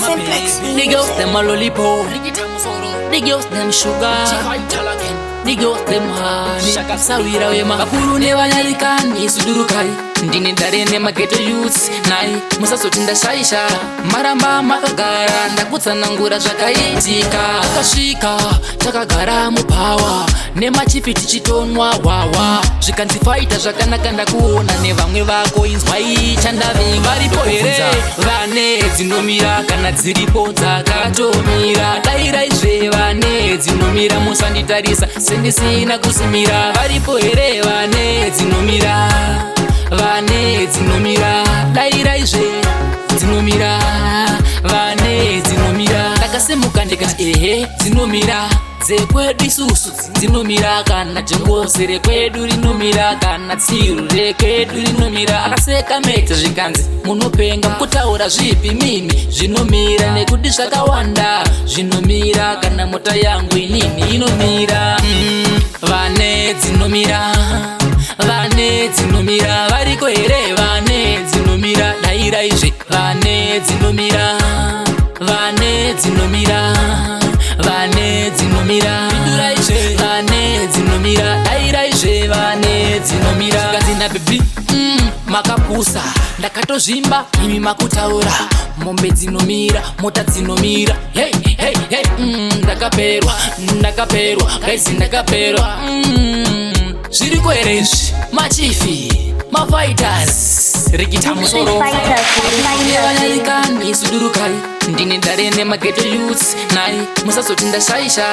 Simplex. The girls them a lollipop, the girls them sugar, the girls them honey. Sawira wema bakuru ne banyalikani sudurukai. Ndine darene mageto youths nai musasoti ndashaisha maramba makagara ndakutsanangura zvakaitika akasvika takagara mupawa nemachifiti chitonwa wawa zvikanzifaita zvakanaka ndakuona nevamwe vako inzwai chandavinga varipo here vane dzinomira kana dziripo dzakatomira dairaizve vane dzinomira musanditarisa sendisina kusimira varipo here vane dzinomira vane dzinomira dairaizve dzinomira vane dzinomira ndakasemuka ndikati ehe dzinomira dzekwedu isusu dzinomira kana jengose rekwedu rinomira kana tsiru rekwedu rinomira akaseka mete zvikanzi munopenga mukutaura zvipi mimi zvinomira nekuti zvakawanda zvinomira kana mota yangu inini inomira vane dzinomira vane dzinomira variko here vane dzinomira dairaizve vane dzinomira vane dzinomira vane dzinomira iduraizve vane dzinomira dairaizve vane dzinomira kazina bebi makapusa ndakatozvimba imi makutaura mombe dzinomira mota dzinomira hey hey hey ndakaperwa gaisi ndakaperwa zviriko here izvi machifi mafighters rikita musoro nevanyalikani sudurukai ndine darene mageto youths nai musasoti ndashaisha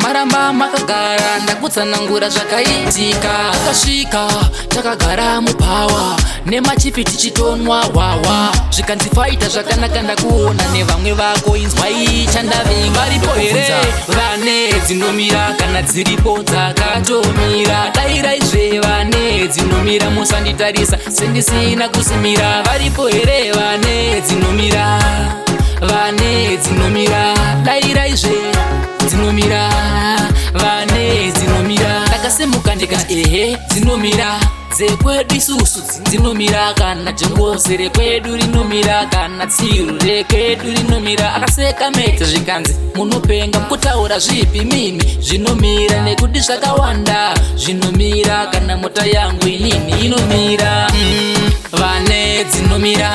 maramba makagara ndakutsanangura zvakaitika akasvika takagara mupawa nemachifiti chitonwa wawa zvikanzifaita zvakanaka ndakuona nevamwe vako inzwai chandavinga varipo here vane dzinomira kana dziripo dzakatomira dairaizve vane dzinomira musanditarisa sendisina kusimira varipo here vane dzinomira vane dzinomira dairaizve dzinomira vane dzinomira ndakasemuka ndikati ehe dzinomira dzekwedu isusu dzinomira kana jengose rekwedu rinomira kana tsiru rekwedu rinomira akaseka mete zvikanzi munopenga mukutaura zvipi mimi zvinomira nekuti zvakawanda zvinomira kana mota yangu inini inomira vane dzinomira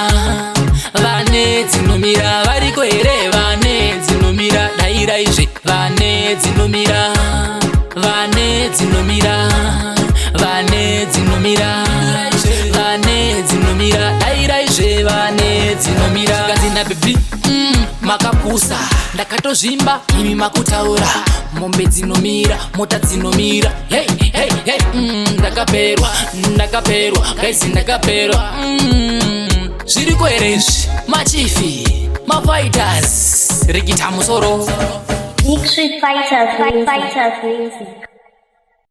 vane dzinomira variko here vane dzinomira dairaizve vane dzinomira vane dzinomira vane dzinomira vane dzinomira dairaizve vane dzinomira kazina bebi makapusa ndakatozvimba imi makutaura mombe dzinomira mota dzinomira hey hey hey ndakaperwa gaisi ndakaperwa zviriko here izvi machifi mafighters rikita musoro Street Fighters music.